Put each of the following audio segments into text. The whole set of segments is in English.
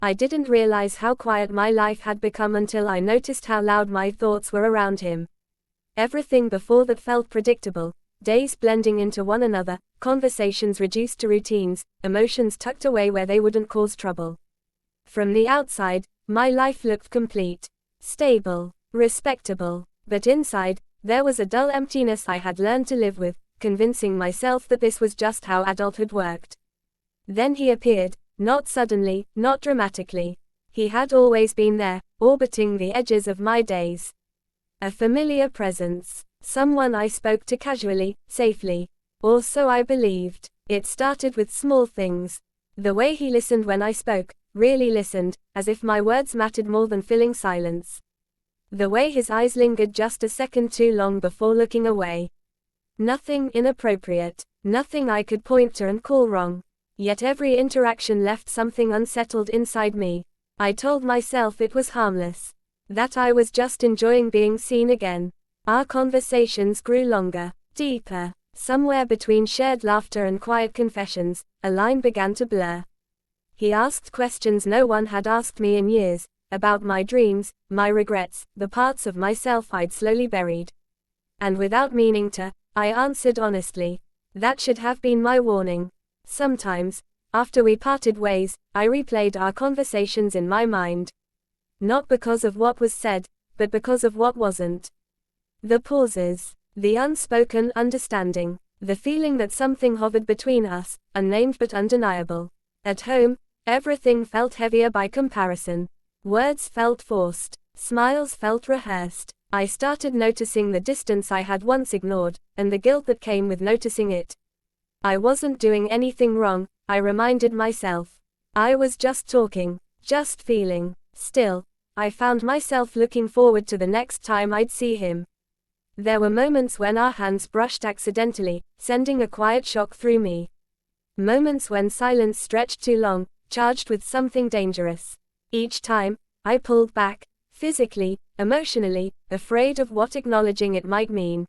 I didn't realize how quiet my life had become until I noticed how loud my thoughts were around him. Everything before that felt predictable, days blending into one another, conversations reduced to routines, emotions tucked away where they wouldn't cause trouble. From the outside, my life looked complete, stable, respectable, but inside, there was a dull emptiness I had learned to live with, convincing myself that this was just how adulthood worked. Then he appeared, not suddenly, not dramatically. He had always been there, orbiting the edges of my days. A familiar presence, someone I spoke to casually, safely. Or so I believed. It started with small things. The way he listened when I spoke, really listened, as if my words mattered more than filling silence. The way his eyes lingered just a second too long before looking away. Nothing inappropriate, nothing I could point to and call wrong. Yet every interaction left something unsettled inside me. I told myself it was harmless. That I was just enjoying being seen again. Our conversations grew longer, deeper. Somewhere between shared laughter and quiet confessions, a line began to blur. He asked questions no one had asked me in years, about my dreams, my regrets, the parts of myself I'd slowly buried. And without meaning to, I answered honestly. That should have been my warning. Sometimes, after we parted ways, I replayed our conversations in my mind. Not because of what was said, but because of what wasn't. The pauses, the unspoken understanding, the feeling that something hovered between us, unnamed but undeniable. At home, everything felt heavier by comparison. Words felt forced, smiles felt rehearsed. I started noticing the distance I had once ignored, and the guilt that came with noticing it. I wasn't doing anything wrong, I reminded myself. I was just talking, just feeling. Still, I found myself looking forward to the next time I'd see him. There were moments when our hands brushed accidentally, sending a quiet shock through me. Moments when silence stretched too long, charged with something dangerous. Each time, I pulled back, physically, emotionally, afraid of what acknowledging it might mean.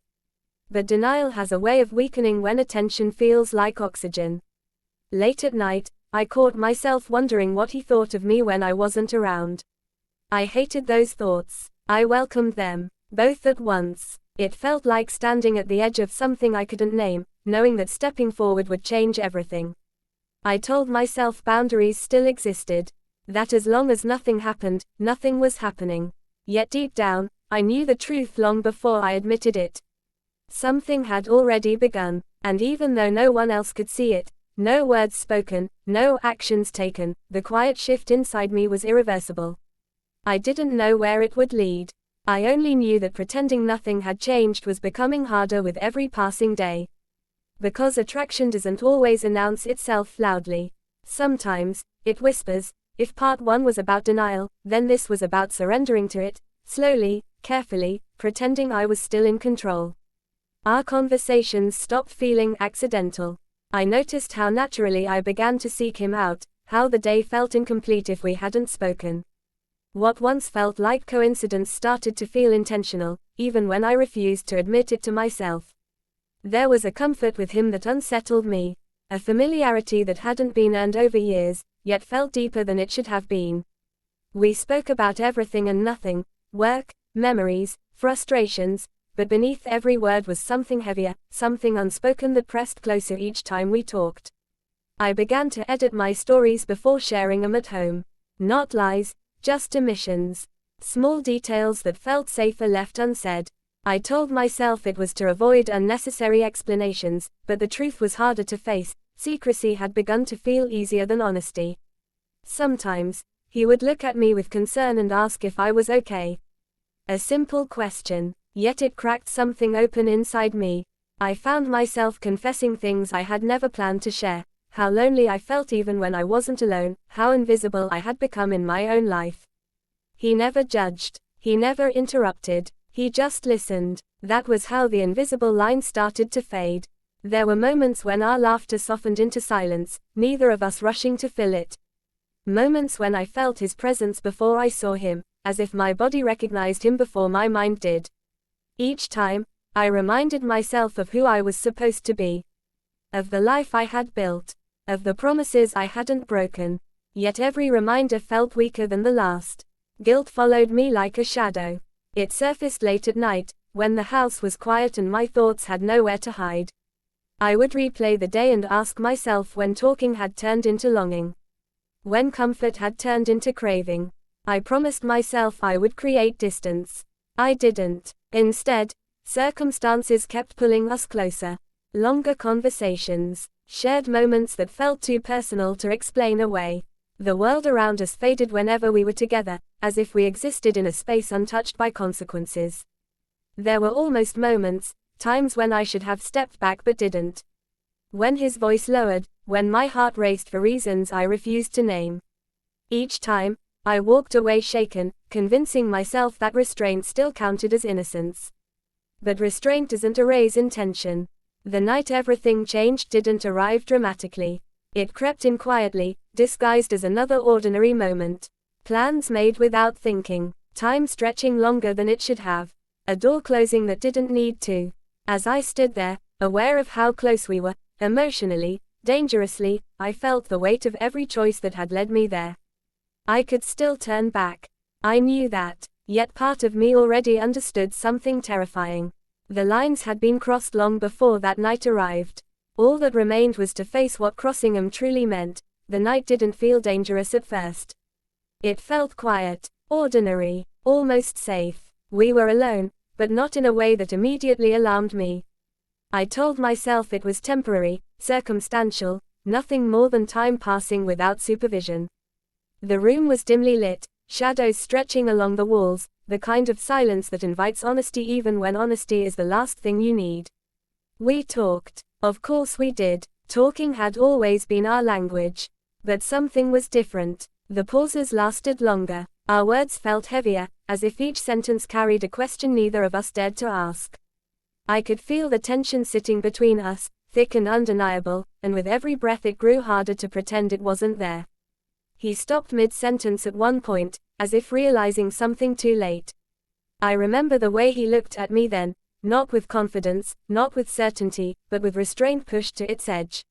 But denial has a way of weakening when attention feels like oxygen. Late at night, I caught myself wondering what he thought of me when I wasn't around. I hated those thoughts. I welcomed them, both at once. It felt like standing at the edge of something I couldn't name, knowing that stepping forward would change everything. I told myself boundaries still existed. That as long as nothing happened, nothing was happening. Yet deep down, I knew the truth long before I admitted it. Something had already begun, and even though no one else could see it, no words spoken, no actions taken, the quiet shift inside me was irreversible. I didn't know where it would lead. I only knew that pretending nothing had changed was becoming harder with every passing day. Because attraction doesn't always announce itself loudly. Sometimes, it whispers. If part 1 was about denial, then this was about surrendering to it, slowly, carefully, pretending I was still in control. Our conversations stopped feeling accidental. I noticed how naturally I began to seek him out, how the day felt incomplete if we hadn't spoken. What once felt like coincidence started to feel intentional, even when I refused to admit it to myself. There was a comfort with him that unsettled me, a familiarity that hadn't been earned over years, yet felt deeper than it should have been. We spoke about everything and nothing, work, memories, frustrations, but beneath every word was something heavier, something unspoken that pressed closer each time we talked. I began to edit my stories before sharing them at home. Not lies, just omissions. Small details that felt safer left unsaid. I told myself it was to avoid unnecessary explanations, but the truth was harder to face. Secrecy had begun to feel easier than honesty. Sometimes, he would look at me with concern and ask if I was okay. A simple question, yet it cracked something open inside me. I found myself confessing things I had never planned to share. How lonely I felt even when I wasn't alone, how invisible I had become in my own life. He never judged. He never interrupted. He just listened. That was how the invisible line started to fade. There were moments when our laughter softened into silence, neither of us rushing to fill it. Moments when I felt his presence before I saw him, as if my body recognized him before my mind did. Each time, I reminded myself of who I was supposed to be. Of the life I had built. Of the promises I hadn't broken. Yet every reminder felt weaker than the last. Guilt followed me like a shadow. It surfaced late at night, when the house was quiet and my thoughts had nowhere to hide. I would replay the day and ask myself when talking had turned into longing. When comfort had turned into craving. I promised myself I would create distance. I didn't. Instead, circumstances kept pulling us closer. Longer conversations, shared moments that felt too personal to explain away. The world around us faded whenever we were together, as if we existed in a space untouched by consequences. There were almost moments, times when I should have stepped back but didn't. When his voice lowered, when my heart raced for reasons I refused to name. Each time, I walked away shaken, convincing myself that restraint still counted as innocence. But restraint doesn't erase intention. The night everything changed didn't arrive dramatically. It crept in quietly, disguised as another ordinary moment. Plans made without thinking, time stretching longer than it should have, a door closing that didn't need to. As I stood there, aware of how close we were, emotionally, dangerously, I felt the weight of every choice that had led me there. I could still turn back. I knew that, yet part of me already understood something terrifying. The lines had been crossed long before that night arrived. All that remained was to face what crossing them truly meant. The night didn't feel dangerous at first. It felt quiet, ordinary, almost safe. We were alone, but not in a way that immediately alarmed me. I told myself it was temporary, circumstantial, nothing more than time passing without supervision. The room was dimly lit, shadows stretching along the walls, the kind of silence that invites honesty even when honesty is the last thing you need. We talked. Of course we did. Talking had always been our language. But something was different. The pauses lasted longer. Our words felt heavier, as if each sentence carried a question neither of us dared to ask. I could feel the tension sitting between us, thick and undeniable, and with every breath it grew harder to pretend it wasn't there. He stopped mid-sentence at one point, as if realizing something too late. I remember the way he looked at me then, not with confidence, not with certainty, but with restraint pushed to its edge.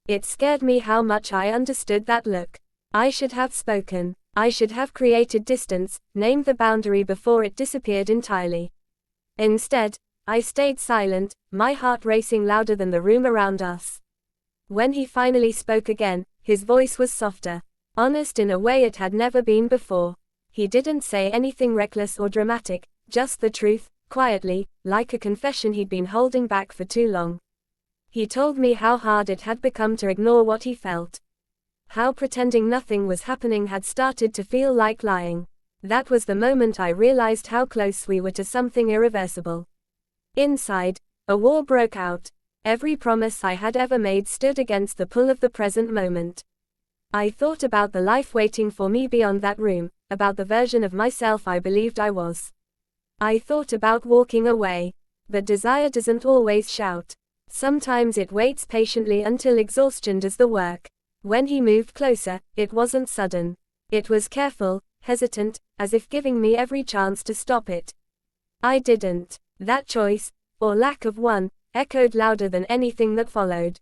It scared me how much I understood that look. I should have spoken. I should have created distance, named the boundary before it disappeared entirely. Instead, I stayed silent, my heart racing louder than the room around us. When he finally spoke again, his voice was softer. Honest in a way it had never been before. He didn't say anything reckless or dramatic, just the truth, quietly, like a confession he'd been holding back for too long. He told me how hard it had become to ignore what he felt. How pretending nothing was happening had started to feel like lying. That was the moment I realized how close we were to something irreversible. Inside, a war broke out. Every promise I had ever made stood against the pull of the present moment. I thought about the life waiting for me beyond that room, about the version of myself I believed I was. I thought about walking away. But desire doesn't always shout. Sometimes it waits patiently until exhaustion does the work. When he moved closer, it wasn't sudden. It was careful, hesitant, as if giving me every chance to stop it. I didn't. That choice, or lack of one, echoed louder than anything that followed.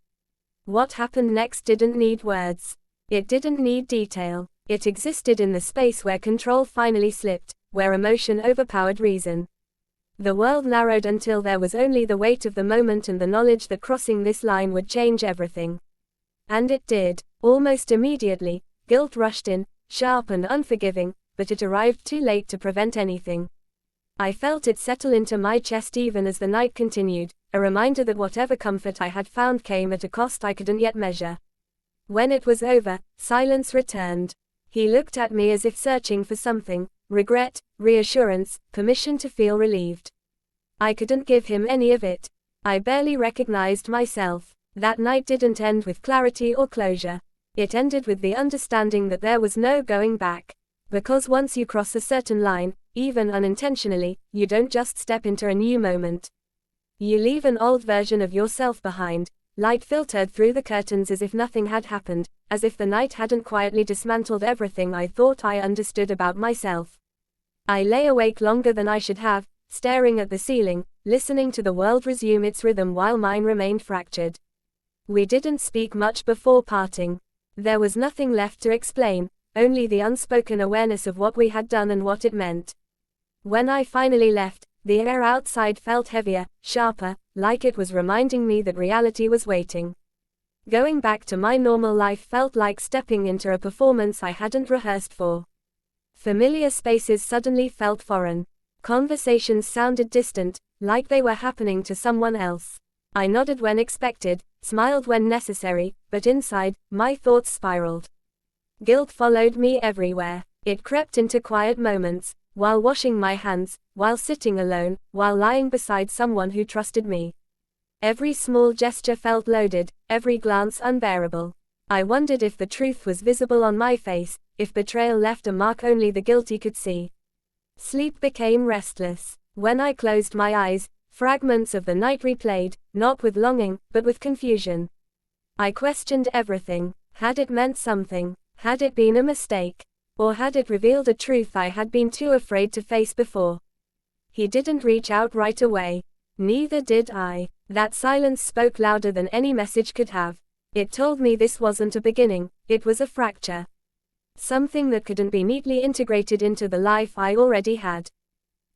What happened next didn't need words. It didn't need detail. It existed in the space where control finally slipped, where emotion overpowered reason. The world narrowed until there was only the weight of the moment and the knowledge that crossing this line would change everything. And it did. Almost immediately, guilt rushed in, sharp and unforgiving, but it arrived too late to prevent anything. I felt it settle into my chest even as the night continued, a reminder that whatever comfort I had found came at a cost I couldn't yet measure. When it was over, silence returned. He looked at me as if searching for something, regret, reassurance, permission to feel relieved. I couldn't give him any of it. I barely recognized myself. That night didn't end with clarity or closure. It ended with the understanding that there was no going back. Because once you cross a certain line, even unintentionally, you don't just step into a new moment. You leave an old version of yourself behind. Light filtered through the curtains as if nothing had happened, as if the night hadn't quietly dismantled everything I thought I understood about myself. I lay awake longer than I should have, staring at the ceiling, listening to the world resume its rhythm while mine remained fractured. We didn't speak much before parting. There was nothing left to explain, only the unspoken awareness of what we had done and what it meant. When I finally left, the air outside felt heavier, sharper, like it was reminding me that reality was waiting. Going back to my normal life felt like stepping into a performance I hadn't rehearsed for. Familiar spaces suddenly felt foreign. Conversations sounded distant, like they were happening to someone else. I nodded when expected, smiled when necessary, but inside, my thoughts spiraled. Guilt followed me everywhere. It crept into quiet moments, while washing my hands, while sitting alone, while lying beside someone who trusted me. Every small gesture felt loaded, every glance unbearable. I wondered if the truth was visible on my face, if betrayal left a mark only the guilty could see. Sleep became restless. When I closed my eyes, fragments of the night replayed, not with longing, but with confusion. I questioned everything. Had it meant something? Had it been a mistake? Or had it revealed a truth I had been too afraid to face before? He didn't reach out right away. Neither did I. That silence spoke louder than any message could have. It told me this wasn't a beginning, it was a fracture. Something that couldn't be neatly integrated into the life I already had.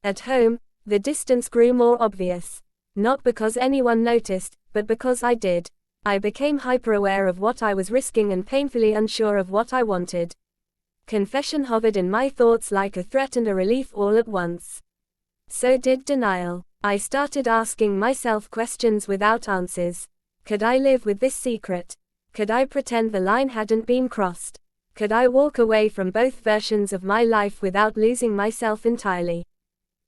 At home, the distance grew more obvious. Not because anyone noticed, but because I did. I became hyper-aware of what I was risking and painfully unsure of what I wanted. Confession hovered in my thoughts like a threat and a relief all at once. So did denial. I started asking myself questions without answers. Could I live with this secret? Could I pretend the line hadn't been crossed? Could I walk away from both versions of my life without losing myself entirely?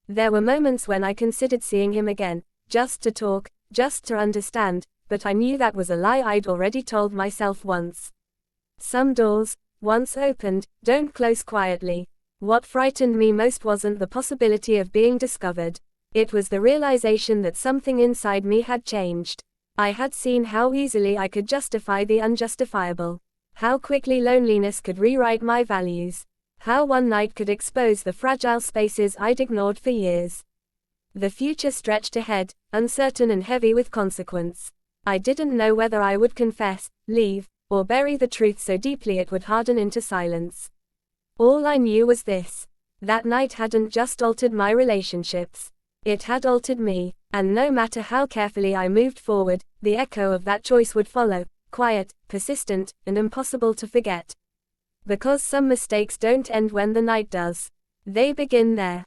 There were moments when I considered seeing him again, just to talk, just to understand, but I knew that was a lie I'd already told myself once. Some doors, once opened, don't close quietly. What frightened me most wasn't the possibility of being discovered. It was the realization that something inside me had changed. I had seen how easily I could justify the unjustifiable. How quickly loneliness could rewrite my values. How one night could expose the fragile spaces I'd ignored for years. The future stretched ahead, uncertain and heavy with consequence. I didn't know whether I would confess, leave, or bury the truth so deeply it would harden into silence. All I knew was this. That night hadn't just altered my relationships. It had altered me, and no matter how carefully I moved forward, the echo of that choice would follow, quiet, persistent, and impossible to forget. Because some mistakes don't end when the night does. They begin there.